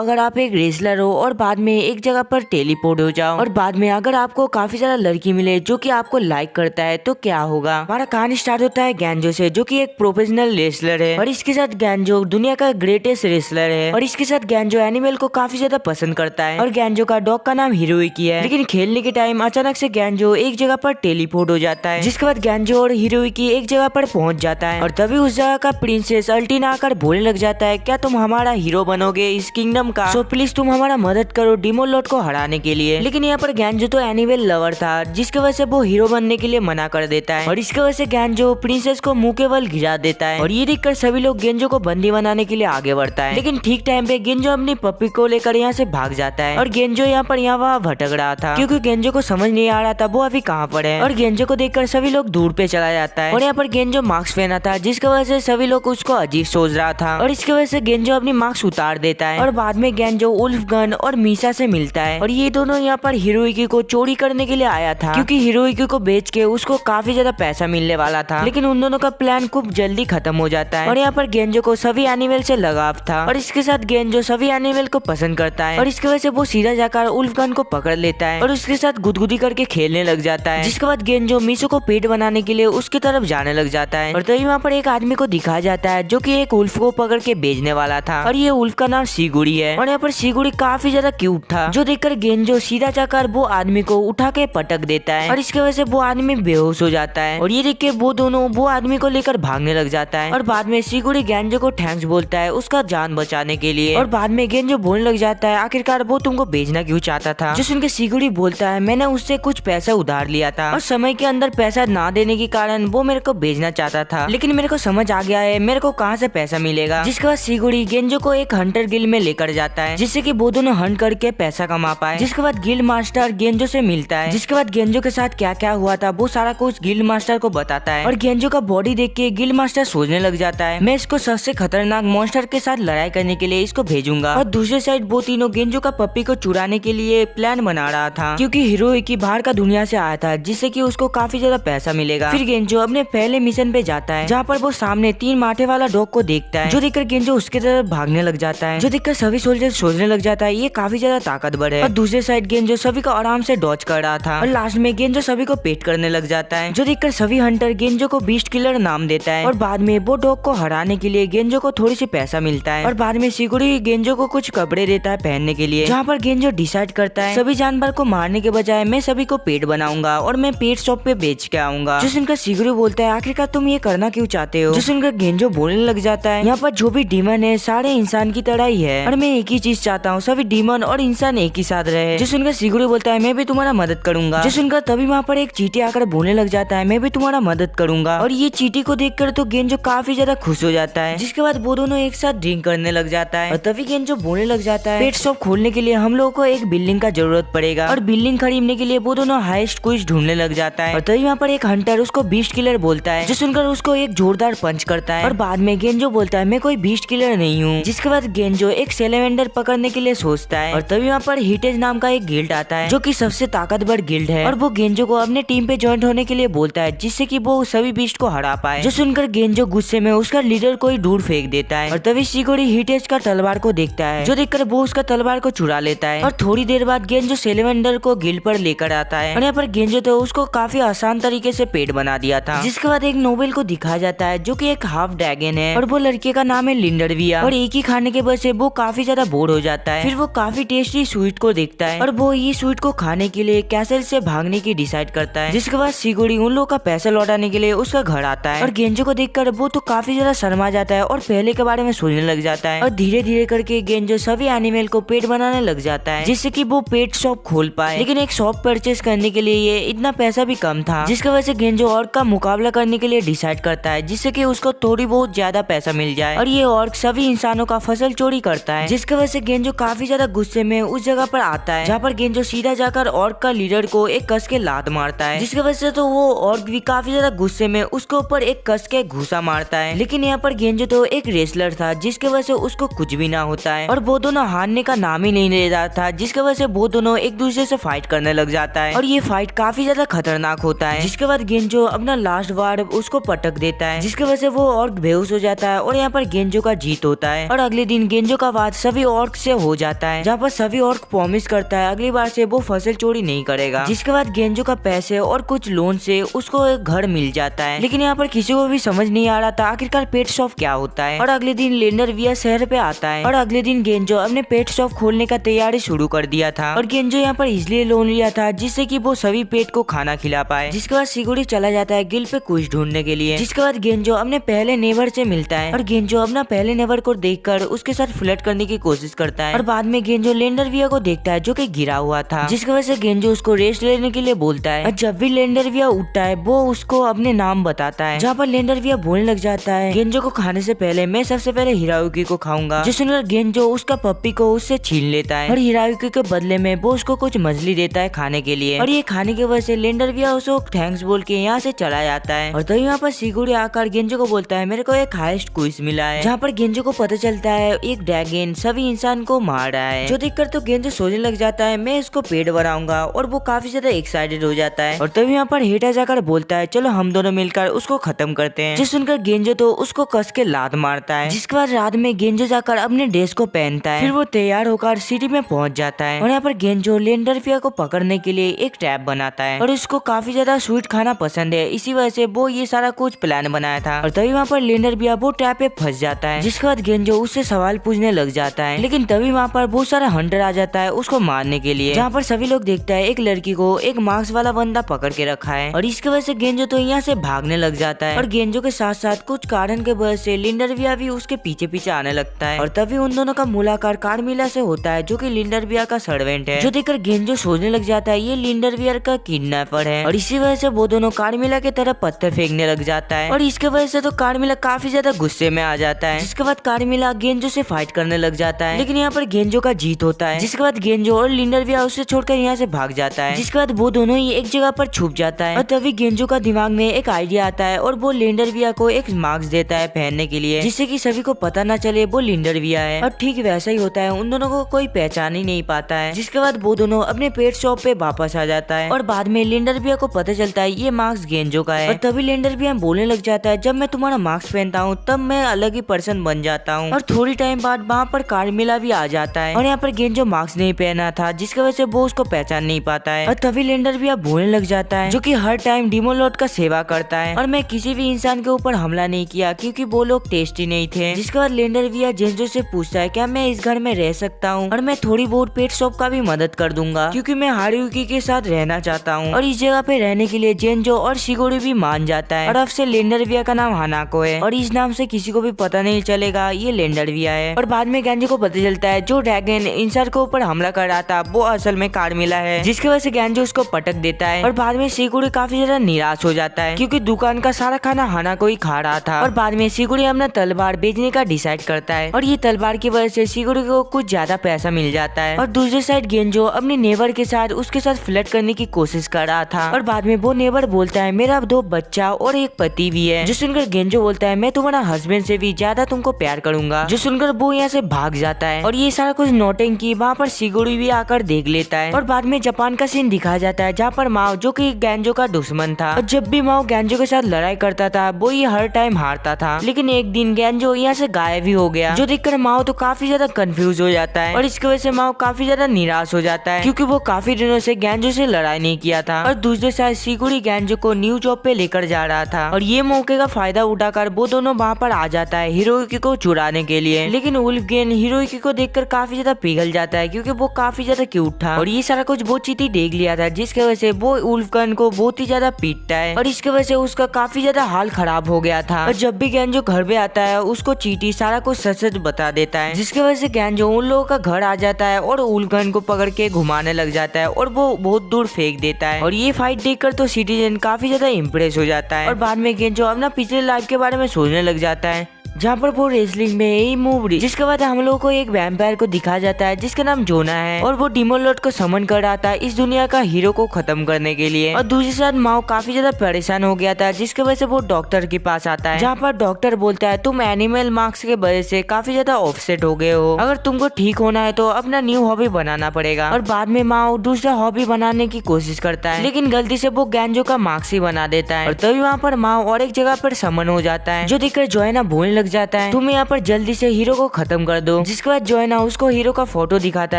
अगर आप एक रेसलर हो और बाद में एक जगह पर टेलीपोर्ट हो जाओ और बाद में अगर आपको काफी ज्यादा लड़की मिले जो कि आपको लाइक करता है तो क्या होगा। हमारा कहानी स्टार्ट होता है गैंजो से, जो कि एक प्रोफेशनल रेसलर है और इसके साथ गैंजो दुनिया का ग्रेटेस्ट रेसलर है और इसके साथ गैंजो एनिमल को काफी ज्यादा पसंद करता है और गैंजो का डॉग का नाम हिरोइकी है। लेकिन खेलने के टाइम अचानक से गैंजो एक जगह पर टेलीपोर्ट हो जाता है, जिसके बाद गैंजो और हिरोइकी एक जगह पर पहुंच जाता है और तभी उस जगह का प्रिंसेस अल्टीना आकर बोलने लग जाता है, क्या तुम हमारा हीरो बनोगे इस किंगडम का, सो प्लीज तुम हमारा मदद करो डेमन लॉर्ड को हराने के लिए। लेकिन यहाँ पर गैंजो तो एनिमल लवर था, जिसकी वजह से वो हीरो बनने के लिए मना कर देता है और इसकी वजह से गैंजो प्रिंसेस को मुंह के बल गिरा देता है और ये देखकर सभी लोग गेंजो को बंदी बनाने के लिए आगे बढ़ता है। लेकिन ठीक टाइम पे गेंजो अपनी पप्पी को लेकर यहाँ से भाग जाता है और गेंजो यहाँ पर यहाँ वहाँ भटक रहा था क्योंकि गेंजो को समझ नहीं आ रहा था वो अभी कहाँ पर है और गेंजो को देखकर सभी लोग दूर पे चला जाता है और यहाँ पर गेंजो मास्क पहना था, जिसकी वजह से सभी लोग उसको अजीब सोच रहा था और इसकी वजह से गेंजो अपनी मास्क उतार देता है और बाद में गेंजो उल्फ गन और मीसा से मिलता है और ये दोनों यहाँ पर हिरोइकी को चोरी करने के लिए आया था क्योंकि हिरोइकी को बेच के उसको काफी ज्यादा पैसा मिलने वाला था। लेकिन उन दोनों का प्लान खूब जल्दी खत्म हो जाता है और यहाँ पर गेंजो को सभी एनिमल से लगाव था और इसके साथ गेंजो सभी एनिमल को पसंद करता है और इसकी वजह से वो सीधा जाकर उल्फ गन को पकड़ लेता है और उसके साथ गुदगुदी करके खेलने लग जाता है। जिसके बाद गेंजो मीसो को पेट बनाने के लिए उसकी तरफ जाने लग जाता है और तभी वहाँ पर एक आदमी को दिखाया जाता है जो कि एक उल्फ को पकड़ के बेचने वाला था और ये उल्फ का नाम शिगुड़ी है और यहाँ पर शिगुड़ी काफी ज्यादा क्यूट था, जो देखकर गेंजो सीधा जाकर वो आदमी को उठा के पटक देता है और इसकी वजह से वो आदमी बेहोश हो जाता है और ये देख के वो दोनों वो आदमी को लेकर भागने लग जाता है और बाद में शिगुड़ी गेंजो को थैंक्स बोलता है उसका जान बचाने के लिए और बाद में गेंजो बोलने लग जाता है आखिरकार वो तुमको बेचना क्यों चाहता था, जो सुनकर शिगुड़ी बोलता है मैंने उससे कुछ पैसा उधार लिया था और समय के अंदर पैसा ना देने के कारण वो मेरे को बेचना चाहता था, लेकिन मेरे को समझ आ गया है मेरे को कहाँ से पैसा मिलेगा। जिसके बाद शिगुड़ी गेंजो को एक हंटर गिल्ड में लेकर जाता है जिससे कि वो दोनों हंट करके पैसा कमा पाए। जिसके बाद गिल्ड मास्टर गेंजो से मिलता है, जिसके बाद गेंजो के साथ क्या क्या हुआ था वो सारा कुछ गिल्ड मास्टर को बताता है और गेंजो का बॉडी देख के गिल्ड मास्टर सोचने लग जाता है मैं इसको सबसे खतरनाक मॉन्स्टर के साथ लड़ाई करने के लिए इसको भेजूंगा। और दूसरी साइड वो तीनों गेंजो का पप्पी को चुराने के लिए प्लान बना रहा था क्योंकि हिरोइकी बाहर का दुनिया से आया था जिससे कि उसको काफी ज्यादा पैसा मिलेगा। फिर गेंजो अपने पहले मिशन पे जाता है जहाँ पर वो सामने 3 माथे वाला डॉग को देखता है, जो देखकर गेंजो उसके तरफ भागने लग जाता है, जो देखकर सभी सोल्जर सोचने लग जाता है ये काफी ज्यादा ताकतवर है। और दूसरे साइड गेंजो सभी को आराम से डॉज कर रहा था और लास्ट में गेंजो सभी को पेट करने लग जाता है, जो देखकर सभी हंटर गेंजो को बीस्ट किलर नाम देता है और बाद में वो डॉग को हराने के लिए गेंजो को थोड़ी सी पैसा मिलता है और बाद में शिगुड़ी गेंजो को कुछ कपड़े देता है पहनने के लिए, जहाँ पर गेंजो डिसाइड करता है सभी जानवर को मारने के बजाय मैं सभी को पेट बनाऊंगा और मैं पेट शॉप पे बेच के आऊंगा। जो सुनकर शिगुड़ी बोलता है आखिरकार तुम ये करना क्यों चाहते हो, जो सुनकर गेंजो बोलने लग जाता है यहाँ पर जो भी डीमन है सारे इंसान की तरह ही है और मैं एक ही चीज चाहता हूँ सभी डीमन और इंसान एक ही साथ रहे। जो सुनकर शिगुड़ी बोलता है मैं भी तुम्हारा मदद करूंगा। जो सुनकर तभी वहाँ पर एक चींटी आकर बोलने लग जाता है मैं भी तुम्हारा मदद करूंगा और ये चींटी को देखकर तो गेंजो काफी ज्यादा खुश हो जाता है। जिसके बाद वो दोनों एक साथ ड्रिंक करने लग जाता है और तभी गेंजो बोलने लग जाता है पेट शॉप खोलने के लिए हम लोगों को एक बिल्डिंग का जरूरत पड़ेगा और बिल्डिंग खरीदने के लिए वो दोनों हाईएस्ट कुछ ढूंढने लग जाता है और तभी वहाँ पर एक हंटर उसको बीस्ट किलर बोलता है, जो सुनकर उसको एक जोरदार पंच करता है और बाद में गेंजो बोलता है मैं कोई बीस्ट किलर नहीं हूँ। जिसके बाद गेंजो एक सेलेवेंडर पकड़ने के लिए सोचता है और तभी वहाँ पर हिटेज नाम का एक गिल्ड आता है जो कि सबसे ताकतवर गिल्ड है और वो गेंजो को अपने टीम पे ज्वाइन होने के लिए बोलता है जिससे कि वो सभी बीस्ट को हरा पाए। जो सुनकर गेंजो गुस्से में उसका लीडर को ही दूर फेंक देता है और तभी शिगुड़ी हिटेज का तलवार को देखता है, जो देखकर वो उसका तलवार को चुरा लेता है और थोड़ी देर बाद गेंजो सेलेवेंडर को गिल्ड पर लेकर आता है और यहाँ पर गेंजो तो उसको काफी आसान तरीके से पेट बना दिया था। जिसके बाद एक नोबेल को दिखाया जाता है जो कि एक हाफ ड्रैगन है और वो लड़के का नाम है लिंडरविया और एक ही खाने के वजह से वो काफी ज्यादा बोर हो जाता है। फिर वो काफी टेस्टी स्वीट को देखता है और वो ये स्वीट को खाने के लिए कैसल से भागने की डिसाइड करता है। जिसके बाद शिगुड़ी उन लोगों का पैसा लौटाने के लिए उसका घर आता है और गेंजो को देखकर वो तो काफी ज्यादा शर्मा जाता है और पहले के बारे में सोचने लग जाता है और धीरे धीरे करके गेंजो सभी एनिमल को पेट बनाने लग जाता है जिससे कि वो पेट शॉप खोल पाए। लेकिन एक शॉप परचेज करने के लिए ये इतना पैसा भी कम था, जिसकी वजह से गेंजो ऑर्क का मुकाबला करने के लिए डिसाइड करता है जिससे कि उसको थोड़ी बहुत ज्यादा पैसा मिल जाए और ये ऑर्क सभी इंसानों का फसल चोरी करता है। जिसकी वजह से गेंजो काफी ज्यादा गुस्से में उस जगह पर आता है जहाँ पर गेंजो सीधा जाकर ऑर्क का लीडर को एक कस के लात मारता है, जिसकी वजह से तो वो ऑर्क भी काफी ज्यादा गुस्से में उसके ऊपर एक कस के घुसा मारता है। लेकिन यहाँ पर गेंजो तो एक रेसलर था जिसकी वजह से उसको कुछ भी ना होता है और वो दोनों हारने का नाम ही नहीं ले रहा था, जिसकी वजह से वो दोनों एक दूसरे से फाइट करने लग जाता है और ये फाइट काफी ज्यादा खतरनाक होता है। जिसके बाद गेंजो अपना लास्ट वार उसको पटक देता है, जिसकी वजह से वो और बेहोश हो जाता है और यहाँ पर गेंजो का जीत होता है और अगले दिन गेंजो का वार सभी ऑर्क से हो जाता है, जहाँ पर सभी ऑर्क प्रॉमिस करता है अगली बार से वो फसल चोरी नहीं करेगा। जिसके बाद गेंजो का पैसे और कुछ लोन से उसको एक घर मिल जाता है। लेकिन यहाँ पर किसी को भी समझ नहीं आ रहा था आखिरकार पेट शॉप क्या होता है। और अगले दिन लेंडर विया शहर पे आता है और अगले दिन गेंजो अपने पेट शॉप खोलने का तैयारी शुरू कर दिया था। और गेंजो यहाँ पर इसलिए लोन लिया था जिससे कि वो सभी पेट को खाना खिला पाए। जिसके बाद शिगुरी चला जाता है गिल पे कुछ ढूंढने के लिए। जिसके बाद गेंजो अपने पहले नेवर से मिलता है और गेंजो अपना पहले नेवर को देखकर उसके साथ फ्लर्ट करने की कोशिश करता है। और बाद में गेंजो लेंडर विया को देखता है जो कि गिरा हुआ था, जिसकी वजह से गेंजो उसको रेस्ट लेने के लिए बोलता है। और जब भी लेंडर विया उठता है वो उसको अपने नाम बताता है, जहाँ पर लेंडर विया बोलने लग जाता है गेंजो को खाने से पहले मैं सबसे पहले हिरायुकी को खाऊंगा। जो सुनकर गेंजो उसका पप्पी को उससे छीन लेता है और हिरायुकी के बदले में वो उसको कुछ मछली देता है खाने के लिए। और ये खाने की वजह से लेंडर विया उसको थैंक्स बोल के यहाँ से चला जाता है। और तभी यहाँ पर शिगुरी आकर गेंजो को बोलता है मेरे को एक हाईएस्ट क्विज मिला है, जहाँ पर गेंजो को पता चलता है एक ड्रैगन सभी इंसान को मार रहा है। जो देखकर तो गेंजो सोचने लग जाता है मैं इसको पेट भराऊंगा और वो काफी ज्यादा एक्साइटेड हो जाता है। और तभी यहाँ पर हेटा जाकर बोलता है चलो हम दोनों मिलकर उसको खत्म करते हैं। जिस सुनकर गेंजो तो उसको कस के लात मारता है। जिसके बाद रात में गेंजो जाकर अपने ड्रेस को पहनता है, फिर वो तैयार होकर सिटी में पहुंच जाता है। और यहाँ पर गेंजो लेंडर विया को पकड़ने के लिए एक ट्रैप बनाता है और उसको काफी ज्यादा स्वीट खाना पसंद है, इसी वजह से वो ये सारा कुछ प्लान बनाया था। और तभी वहाँ पर लेंडर विया वो ट्रैप पे फंस जाता है। जिसके बाद गेंजो उससे सवाल पूछने लग जाता है, लेकिन तभी वहाँ पर बहुत सारा हंटर आ जाता है उसको मारने के लिए। जहाँ पर सभी लोग देखता है एक लड़की को एक मास्क वाला बंदा पकड़ के रखा है और इसकी वजह से गेंजो तो यहाँ से भागने लग जाता है। और गेंजो के साथ साथ कुछ कारण के वजह से लिंडर विया भी उसके पीछे पीछे आने लगता है। और तभी उन दोनों का मुलाकात कार्मिला से होता है जो कि लिंडर विया का सर्वेंट है। जो देखकर गेंजो सोचने लग जाता है ये लिंडर विया का किडनैपर है और इसी वजह से वो दोनों कार्मिला की तरफ पत्थर फेंकने लग जाता है। और इसके वजह से तो कार्मिला काफी ज्यादा गुस्से में आ जाता है। जिसके बाद कार्मिला गेंजो से फाइट करने लग जाता है, लेकिन यहाँ पर गेंजो का जीत होता है। जिसके बाद गेंजो और लिंडर विया उसे छोड़कर यहाँ से भाग जाता है। जिसके बाद वो दोनों ही एक जगह पर छुप जाता है। और तभी गेंजो का दिमाग में एक आइडिया आता है और वो लिंडर विया को एक मास्क देता है पहनने के लिए, जिससे कि सभी को पता न चले वो लिंडर विया है। और ठीक वैसा ही होता है, उन दोनों को कोई पहचान ही नहीं पाता है। जिसके बाद वो दोनों अपने पेट शॉप पे वापस आ जाता है और बाद में लिंडर विया को पता चलता है ये मास्क गेंजो का है। और तभी लिंडर विया बोलने लग जाता है जब मैं तुम्हारा मास्क पहनता हूँ तब मैं अलग ही पर्सन बन जाता हूँ। और थोड़ी टाइम बाद वहाँ पर कार्मिला भी आ जाता है और यहाँ पर गेंजो मास्क नहीं पहना था, जिसकी वजह से वो उसको पहचान नहीं पाता है। और तभी लिंडर विया बोलने लग जाता है जो कि हर टाइम डीमन लॉर्ड का सेवा करता है और मैं किसी भी इंसान के ऊपर हमला नहीं किया क्योंकि वो लोग टेस्टी नहीं थे। जिसके बाद लिंडर विया गेंजो से पूछता है क्या मैं इस घर में रह सकता हूँ और मैं थोड़ी बहुत पेट शॉप का भी मदद कर दूंगा क्योंकि मैं हारुयुकी के साथ रहना चाहता हूँ। और इस जगह पे रहने के लिए गेंजो और शिगुरी भी मान जाता है। और अब से लिंडर विया का नाम हानाको है और इस नाम से किसी को भी पता नहीं चलेगा ये लिंडर विया है। और बाद में गेंजो को पता चलता है जो ड्रैगन इंसान के ऊपर हमला कर रहा था वो असल में कार्मिला है, जिसकी वजह से गेंजो उसको पटक देता है। और बाद में शिगुरी काफी ज्यादा निराश हो जाता है क्योंकि दुकान का सारा खाना हानाको ही खा रहा था। और बाद में शिगुरी अपना तलवार बेचने का डिसाइड करता है और ये तलवार की वजह से शिगुरी को कुछ ज्यादा पैसा मिल जाता है। और दूसरी साइड गेंजो अपने नेबर के साथ उसके साथ फ्लर्ट करने की कोशिश कर रहा था और बाद में वो नेबर बोलता है मेरा 2 बच्चा और एक पति भी है। जो सुनकर गेंजो बोलता है मैं तुम्हारा हस्बैंड से भी ज्यादा तुमको प्यार करूंगा। जो सुनकर वो यहाँ से भाग जाता है और ये सारा कुछ नोटिंग की वहाँ पर शिगुरी भी आकर देख लेता है। और बाद में जापान का सीन दिखाया जाता है जहाँ पर माओ जो कि गेंजो का दुश्मन था और जब भी माओ गेंजो के साथ लड़ाई करता था वो ये हर टाइम हारता था। लेकिन एक दिन गेंजो यहाँ से गायब ही हो गया, जो देखकर माओ तो काफी ज्यादा कंफ्यूज हो जाता है और इसकी वजह से माओ काफी ज्यादा निराश हो जाता है क्योंकि वो काफी दिनों से गेंजो से लड़ाई नहीं किया था। और दूसरे साइड शिगुरी गेंजो को न्यू जॉब पे लेकर जा रहा था और ये मौके का फायदा उठाकर वो दोनों वहाँ पर आ जाता है हिरोयुकी को चुराने के लिए। लेकिन वुल्फगेन हिरोयुकी को देखकर काफी ज्यादा पिघल जाता है क्योंकि वो काफी ज्यादा क्यूट था और ये सारा कुछ वो चीटी देख लिया था, जिसकी वजह से वो वुल्फगेन को बहुत ही ज्यादा पीटता है और इसकी वजह से उसका काफी ज्यादा हाल खराब हो गया था। और जब भी गेंजो घर पे आता है उसको चीटी सारा कुछ सच सच बता देता है, जिसकी वजह से गेंजो उन लोगों का घर आ जाता है और वुल्फगेन को पकड़ के घुमाने लग जाता है और वो बहुत दूर फेंक देता है। और ये फाइट देखकर तो सिटीजन काफी ज्यादा इम्प्रेस हो जाता है और बाद में गेंजो अपना पिछले लाइफ के बारे में सोचने लग जाता है जहाँ पर वो रेसलिंग में यही मूव। जिसके बाद हम लोगों को एक वैम्पायर को दिखाया जाता है जिसका नाम जोना है और वो डीमन लॉर्ड को समन कर रहा था इस दुनिया का हीरो को खत्म करने के लिए। और दूसरी साइड माओ काफी ज्यादा परेशान हो गया था, जिसकी वजह से वो डॉक्टर के पास आता है जहाँ पर डॉक्टर बोलता है तुम एनिमल मार्क्स के वजह से काफी ज्यादा ऑफसेट हो गए हो, अगर तुमको ठीक होना है तो अपना न्यू हॉबी बनाना पड़ेगा। और बाद में माओ दूसरा हॉबी बनाने की कोशिश करता है लेकिन गलती से वो गेंजो का मार्क्स ही बना देता है और तभी वहाँ पर माओ और एक जगह पर समन हो जाता है, जो देखकर जोएना बोलने लग जाता है तुम यहाँ पर जल्दी से हीरो को खत्म कर दो। जिसके बाद जोयना उसको हीरो का फोटो दिखाता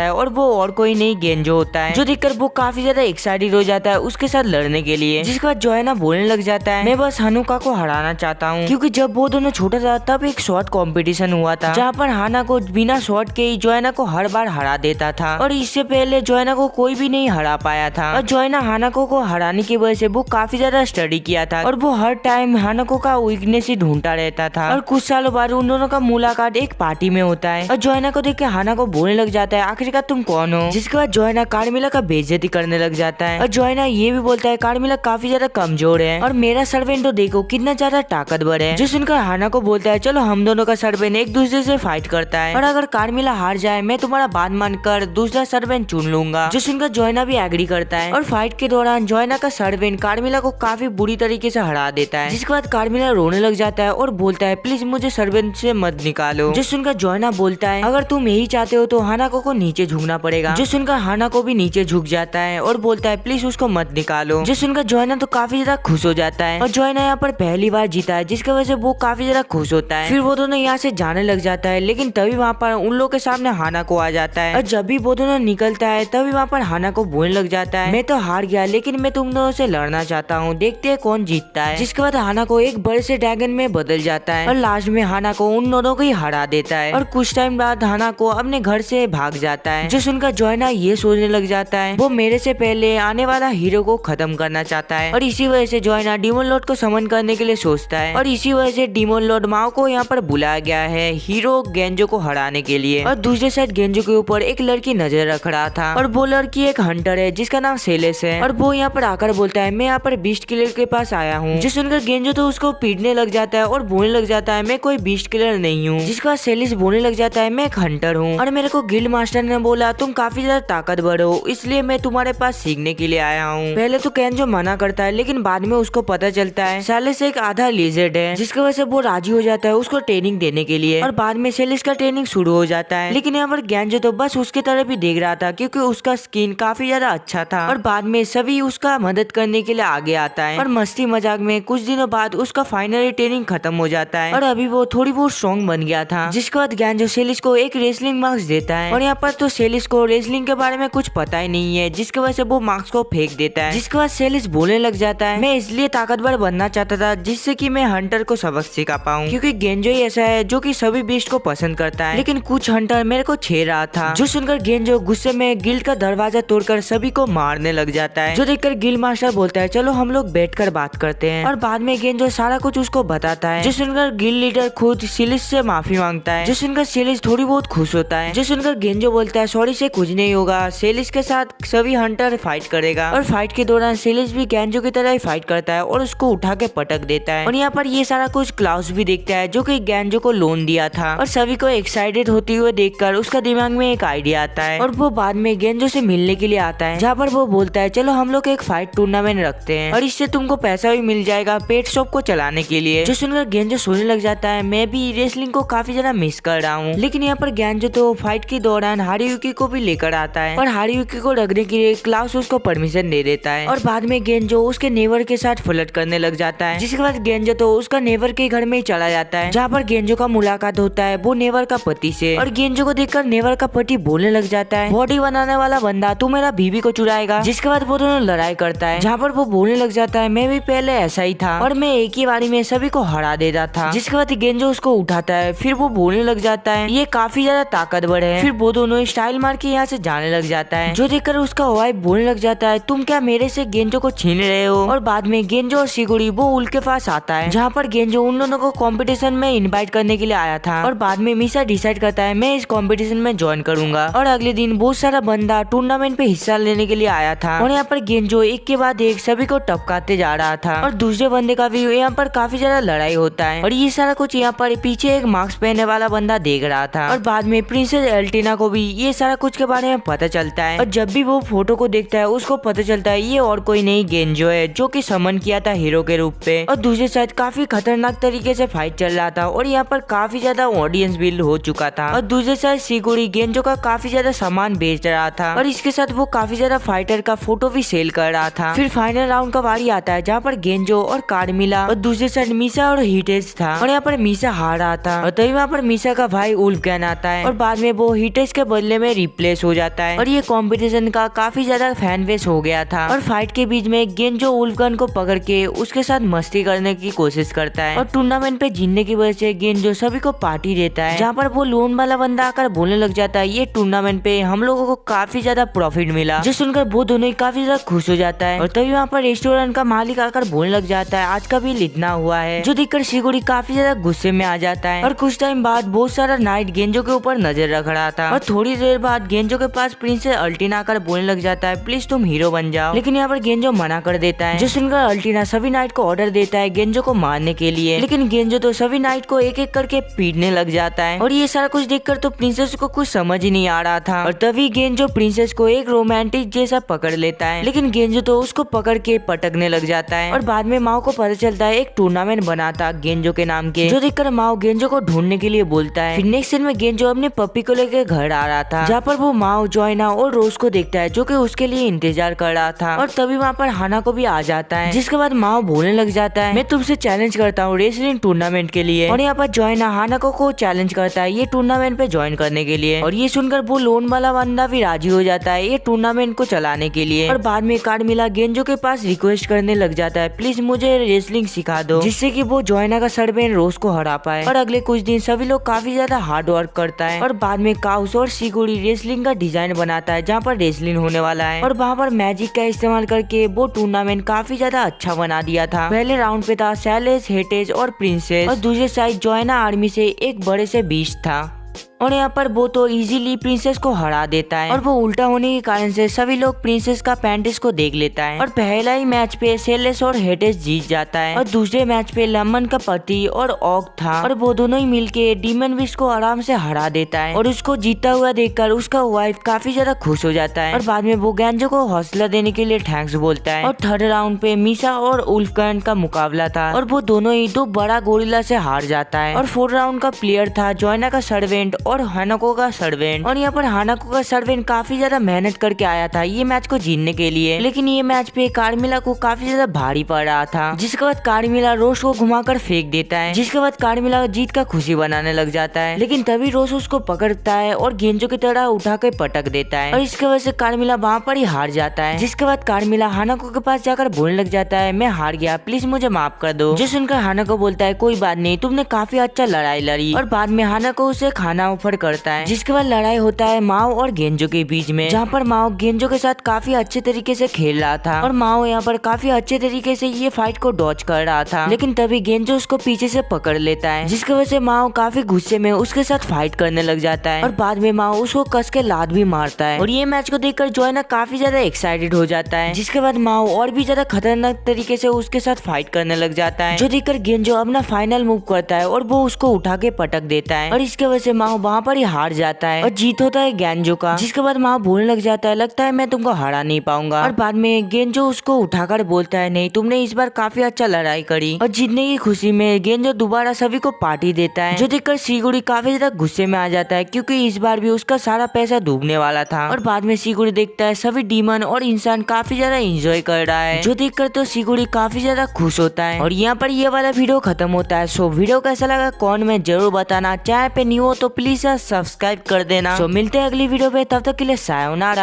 है और वो और कोई नहीं गेंजो होता है, जो देखकर वो काफी ज्यादा एक्साइटेड हो जाता है उसके साथ लड़ने के लिए। जिसके बाद जोयना बोलने लग जाता है मैं बस हानुका को हराना चाहता हूँ, क्योंकि जब वो दोनों छोटा था तब एक शॉर्ट कंपटीशन हुआ था जहाँ पर हाना को बिना शॉर्ट के ही जोयना को हर बार हरा देता था, और इससे पहले जोयना को कोई भी नहीं हरा पाया था। और जोयना हानाको को हराने की वजह से वो काफी ज्यादा स्टडी किया था और वो हर टाइम हानाको का वीकनेस ही ढूंढता रहता था। और कुछ सालों बाद उन दोनों का मुलाकात एक पार्टी में होता है और जोयना को देख के हानाको बोलने लग जाता है आखिरकार तुम कौन हो। जिसके बाद जोयना कार्मिला का बेइज्जती करने लग जाता है और जोयना ये भी बोलता है कार्मिला काफी ज्यादा कमजोर है और मेरा सर्वेंट तो देखो कितना ज्यादा ताकतवर है। जो सुनकर हानाको बोलता है चलो हम दोनों का सर्वेंट एक दूसरे से फाइट करता है और अगर कार्मिला हार जाए मैं तुम्हारा बात मानकर दूसरा सर्वेंट चुन लूंगा। जो सुनकर जोयना भी एग्री करता है और फाइट के दौरान जोयना का सर्वेंट कार्मिला को काफी बुरी तरीके से हरा देता है। जिसके बाद कार्मिला रोने लग जाता है और बोलता है प्लीज मुझे सर्वेंट से मत निकालो। जो सुनकर जोयना बोलता है अगर तुम यही चाहते हो तो हानाको को नीचे झुकना पड़ेगा। जो सुनकर हानाको भी नीचे झुक जाता है और बोलता है प्लीज उसको मत निकालो। जो सुनकर जोयना तो काफी ज्यादा खुश हो जाता है और जोयना यहाँ पर पहली बार जीता है जिसकी वजह से वो काफी ज्यादा खुश होता है। फिर वो दोनों यहाँ से जाने लग जाता है, लेकिन तभी वहाँ पर उन लोगों के सामने हानाको आ जाता है और जब भी वो दोनों निकलता है तभी वहाँ पर हानाको बोलने लग जाता है मैं तो हार गया लेकिन मैं तुम दोनों से लड़ना चाहता हूँ, देखते हैं कौन जीतता है। जिसके बाद हानाको एक बड़े से ड्रैगन में बदल जाता है और लास्ट में हानाको उन दोनों को ही हरा देता है और कुछ टाइम बाद हानाको अपने घर से भाग जाता है। जो सुनकर जोयना ये सोचने लग जाता है वो मेरे से पहले आने वाला हीरो को खत्म करना चाहता है और इसी वजह से जोयना डीमन लॉर्ड को समन करने के लिए सोचता है और इसी वजह से डीमन लॉर्ड माओ को यहाँ पर बुलाया गया है हीरो गेंजो को हराने के लिए। और दूसरे साइड गेंजो के ऊपर एक लड़की नजर रख रहा था और वो लड़की एक हंटर है जिसका नाम सेलेस है और वो यहाँ पर आकर बोलता है मैं यहाँ पर बीस्ट किलर के पास आया हूँ। जो सुनकर गेंजो तो उसको पीटने लग जाता है और बोलने लग जाता है मैं कोई बीस्ट किलर नहीं हूँ। जिसके बाद सेलेस बोलने लग जाता है मैं एक हंटर हूँ और मेरे को गिल्ड मास्टर ने बोला तुम काफी ज्यादा ताकतवर हो इसलिए मैं तुम्हारे पास सीखने के लिए आया हूँ। पहले तो गेंजो मना करता है लेकिन बाद में उसको पता चलता है सेलेस एक आधा लिजर्ड है, जिसकी वजह से वो राजी हो जाता है उसको ट्रेनिंग देने के लिए और बाद में सेलेस का ट्रेनिंग शुरू हो जाता है। लेकिन यहाँ पर गेंजो तो बस उसकी तरफ ही देख रहा था क्योंकि उसका स्किन काफी ज्यादा अच्छा था और बाद में सभी उसका मदद करने के लिए आगे आता है और मस्ती मजाक में कुछ दिनों बाद उसका फाइनली ट्रेनिंग खत्म हो जाता है और अभी वो थोड़ी बहुत स्ट्रॉन्ग बन गया था। जिसके बाद गेंजो सेलिस को एक रेसलिंग मार्क्स देता है और यहाँ पर तो सेलिस को रेसलिंग के बारे में कुछ पता ही नहीं है जिसकी वजह से वो मार्क्स को फेंक देता है। जिसके बाद सेलिस बोलने लग जाता है मैं इसलिए ताकतवर बनना चाहता था जिससे कि मैं हंटर को सबक सिखा पाऊँ, क्योंकि गेंजो ही ऐसा है जो कि सभी बीस्ट को पसंद करता है लेकिन कुछ हंटर मेरे को छेड़ रहा था। जो सुनकर गेंजो गुस्से में गिल्ड का दरवाजा तोड़कर सभी को मारने लग जाता है। जो देखकर गिल्ड मास्टर बोलता है चलो हम लोग बैठकर बात करते हैं और बाद में गेंजो सारा कुछ उसको बताता है। जो सुनकर गिल्ड लीडर खुद सिलिस से माफी मांगता है। जो सुनकर सिलिस थोड़ी बहुत खुश होता है। जो सुनकर गेंजो बोलता है सॉरी से कुछ नहीं होगा, सेलिस के साथ सभी हंटर फाइट करेगा और फाइट के दौरान सेलिस भी गेंजो की तरह ही फाइट करता है और उसको उठा के पटक देता है। और यहाँ पर ये सारा कुछ क्लाउस भी देखता है जो कि गेंजो को लोन दिया था और सभी को एक्साइटेड होते हुए देखकर उसका दिमाग में एक आइडिया आता है और वो बाद में गेंजो से मिलने के लिए आता है, जहाँ पर वो बोलता है चलो हम लोग एक फाइट टूर्नामेंट रखते हैं और इससे तुमको पैसा भी मिल जाएगा पेट शॉप को चलाने के लिए। जो सुनकर गेंजो सोचने लग जाता है मैं भी रेसलिंग को काफी ज्यादा मिस कर रहा हूँ। लेकिन यहाँ पर गेंजो तो फाइट के दौरान हारियुकी को भी लेकर आता है और हारियुकी को रखने के लिए क्लाउस उसको परमिशन दे देता है और बाद में गेंजो उसके नेवर के साथ फ्लर्ट करने लग जाता है। जिसके बाद गेंजो तो उसका नेवर के घर में ही चला जाता है, जहाँ पर गेंजो का मुलाकात होता है वो नेवर का पति से और गेंजो को देखकर नेवर का पति बोलने लग जाता है बॉडी बनाने वाला बंदा तू मेरा बीवी को चुराएगा। जिसके बाद वो दोनों लड़ाई करता है, जहाँ पर वो बोलने लग जाता है मैं भी पहले ऐसा ही था और मैं एक ही बारी में सभी को हरा देता था। जिसके बाद गेंजो उसको उठाता है, फिर वो बोलने लग जाता है ये काफी ज्यादा ताकतवर है। फिर वो दोनों स्टाइल मार के यहाँ से जाने लग जाता है। जो देखकर उसका वाइफ बोलने लग जाता है तुम क्या मेरे से गेंजो को छीन रहे हो। और बाद में गेंजो और शिगुरी वो उल के पास आता है, जहाँ पर गेंजो उन दोनों को कंपटीशन में इनवाइट करने के लिए आया था और बाद में मिसा डिसाइड करता है मैं इस कंपटीशन में ज्वाइन करूंगा। और अगले दिन बहुत सारा बंदा टूर्नामेंट पे हिस्सा लेने के लिए आया था और यहाँ पर गेंजो एक के बाद एक सभी को टपकाते जा रहा था और दूसरे बंदे का भी यहाँ पर काफी ज्यादा लड़ाई होता है और ये सारा कुछ यहाँ पर पीछे एक मास्क पहनने वाला बंदा देख रहा था। और बाद में प्रिंसेस एल्टिना को भी ये सारा कुछ के बारे में पता चलता है और जब भी वो फोटो को देखता है उसको पता चलता है ये और कोई नहीं गेंजो है जो कि समन किया था हीरो के रूप पे। और दूसरे साइड काफी खतरनाक तरीके से फाइट चल रहा था और यहाँ पर काफी ज्यादा ऑडियंस बिल्ड हो चुका था और दूसरे साइड शिगुरी गेंजो का काफी ज्यादा सामान बेच रहा था और इसके साथ वो काफी ज्यादा फाइटर का फोटो भी सेल कर रहा था। फिर फाइनल राउंड का बारी आता है, जहाँ पर गेंजो और कार्मिला और दूसरे साइड मिसा और हिटेज था और यहाँ पर पर मीसा हार रहा था और तभी वहाँ पर मीसा का भाई उल्फगैन आता है और बाद में वो हिटेश के बदले में रिप्लेस हो जाता है और ये कंपटीशन का काफी ज्यादा फैन बेस हो गया था। और फाइट के बीच में गेंजो उल्फगन को पकड़ के उसके साथ मस्ती करने की कोशिश करता है और टूर्नामेंट पे जीतने की वजह से गेंजो सभी को पार्टी देता है, जहाँ पर वो लोन वाला बंदा आकर बोलने लग जाता है ये टूर्नामेंट पे हम लोगों को काफी ज्यादा प्रॉफिट मिला, जो सुनकर वो दोनों ही काफी ज्यादा खुश हो जाता है। और तभी वहाँ पर रेस्टोरेंट का मालिक आकर बोलने लग जाता है आज का बिल इतना हुआ है, जो देखकर शिगुरी काफी ज्यादा गुस्से में आ जाता है। और कुछ टाइम बाद बहुत सारा नाइट गेंजो के ऊपर नजर रख रहा था और थोड़ी देर बाद गेंजो के पास प्रिंसेस अल्टीना आकर बोलने लग जाता है प्लीज तुम हीरो बन जाओ, लेकिन यहाँ पर गेंजो मना कर देता है, जो सुनकर अल्टीना सभी नाइट को ऑर्डर देता है गेंजो को मारने के लिए, लेकिन गेंजो तो सभी नाइट को एक एक करके पीटने लग जाता है। और ये सारा कुछ देखकर तो प्रिंसेस को कुछ समझ ही नहीं आ रहा था और तभी गेंजो प्रिंसेस को एक रोमांटिक जैसा पकड़ लेता है, लेकिन गेंजो तो उसको पकड़ के पटकने लग जाता है। और बाद में माओ को पता चलता है एक टूर्नामेंट बना था गेंजो के नाम के, जो देखकर माओ गेंजो को ढूंढने के लिए बोलता है। फिर नेक्स्ट सीन में गेंजो अपने पप्पी को लेकर घर आ रहा था, जहाँ पर वो माओ, जोइना और रोज को देखता है जो कि उसके लिए इंतजार कर रहा था। और तभी वहाँ पर हाना को भी आ जाता है, जिसके बाद माओ बोलने लग जाता है मैं तुमसे चैलेंज करता हूँ रेसलिंग टूर्नामेंट के लिए। और यहाँ पर जोइना हाना को चैलेंज करता है ये टूर्नामेंट पे ज्वाइन करने के लिए, और ये सुनकर वो लोन वाला बंदा भी राजी हो जाता है ये टूर्नामेंट को चलाने के लिए। और बाद में कार्मिला गेंजो के पास रिक्वेस्ट करने लग जाता है प्लीज मुझे रेसलिंग सिखा दो, जिससे कि वो जोइना का सर्वेंट रोज को हरा पाए। और अगले कुछ दिन सभी लोग काफी ज्यादा हार्ड वर्क करता है और बाद में काउस और शिगुरी रेसलिंग का डिजाइन बनाता है जहाँ पर रेसलिंग होने वाला है। और वहाँ पर मैजिक का इस्तेमाल करके वो टूर्नामेंट काफी ज्यादा अच्छा बना दिया था। पहले राउंड पे था सैलेस, हेटेज और प्रिंसेस, और दूसरे साइड जोइना आर्मी से एक बड़े से बीच था। और यहाँ पर वो तो इजीली प्रिंसेस को हरा देता है और वो उल्टा होने के कारण से सभी लोग प्रिंसेस का पैंटिस को देख लेता है। और पहला ही मैच पे सेलेस और हेटेस जीत जाता है और दूसरे मैच पे लमन का पति और ऑग था और वो दोनों ही मिलके डीमन विश को आराम से हरा देता है। और उसको जीता हुआ देखकर उसका वाइफ काफी ज्यादा खुश हो जाता है और बाद में वो गेंजो को हौसला देने के लिए थैंक्स बोलता है। और थर्ड राउंड पे मीसा और उल्फगन का मुकाबला था और वो दोनों ही दो बड़ा गोरिल्ला से हार जाता है। और फोर्थ राउंड का प्लेयर था जोइना का सर्वेंट और हानाको का सर्वेंट। और यहाँ पर हानाको का सर्वेंट काफी ज्यादा मेहनत करके आया था ये मैच को जीतने के लिए, लेकिन ये मैच पे कार्मिला को काफी ज्यादा भारी पड़ रहा था, जिसके बाद कार्मिला रोज को घुमाकर फेंक देता है, जिसके बाद कार्मिला जीत का खुशी बनाने लग जाता है। लेकिन तभी रोज उसको पकड़ता है और गेंजो की तरह उठा के पटक देता है और इसकी वजह से कार्मिला वहाँ पर ही हार जाता है। जिसके बाद कार्मिला हानाको के पास जाकर बोलने लग जाता है मैं हार गया, प्लीज मुझे माफ कर दो। जो सुनकर हानाको बोलता है कोई बात नहीं, तुमने काफी अच्छा लड़ाई लड़ी। और बाद में हानाको उसे खाना ऑफर करता है, जिसके बाद लड़ाई होता है माओ और गेंजो के बीच में, जहाँ पर माओ गेंजो के साथ काफी अच्छे तरीके से खेल रहा था और माओ यहाँ पर काफी अच्छे तरीके से ये फाइट को डॉज कर रहा था। लेकिन तभी गेंजो उसको पीछे से पकड़ लेता है, जिसकी वजह से माओ काफी गुस्से में उसके साथ फाइट करने लग जाता है और बाद में माओ उसको कस के लात भी मारता है। और ये मैच को देखकर जोइना काफी ज्यादा एक्साइटेड हो जाता है, जिसके बाद माओ और भी ज्यादा खतरनाक तरीके से उसके साथ फाइट करने लग जाता है, जो देखकर गेंजो अपना फाइनल मूव करता है और वो उसको उठा के पटक देता है और इसके वजह से माओ वहाँ पर ही हार जाता है और जीत होता है गेंजो का। जिसके बाद माओ बोलने लग जाता है लगता है मैं तुमको हरा नहीं पाऊंगा। और बाद में गेंजो उसको उठाकर बोलता है नहीं, तुमने इस बार काफी अच्छा लड़ाई करी। और जीतने की खुशी में गेंजो दोबारा सभी को पार्टी देता है, जो देखकर शिगुरी काफी ज्यादा गुस्से में आ जाता है क्योंकि इस बार भी उसका सारा पैसा डूबने वाला था। और बाद में शिगुरी देखता है सभी डीमन और इंसान काफी ज्यादा एंजॉय कर रहा है, जो देखकर तो शिगुरी काफी ज्यादा खुश होता है। और यहाँ पर ये वाला वीडियो खत्म होता है। सो वीडियो कैसा लगा कमेंट में जरूर बताना, चैनल पे न्यू हो तो प्लीज सब्सक्राइब कर देना। सो मिलते हैं अगली वीडियो पे, तब तक के लिए सायोनारा।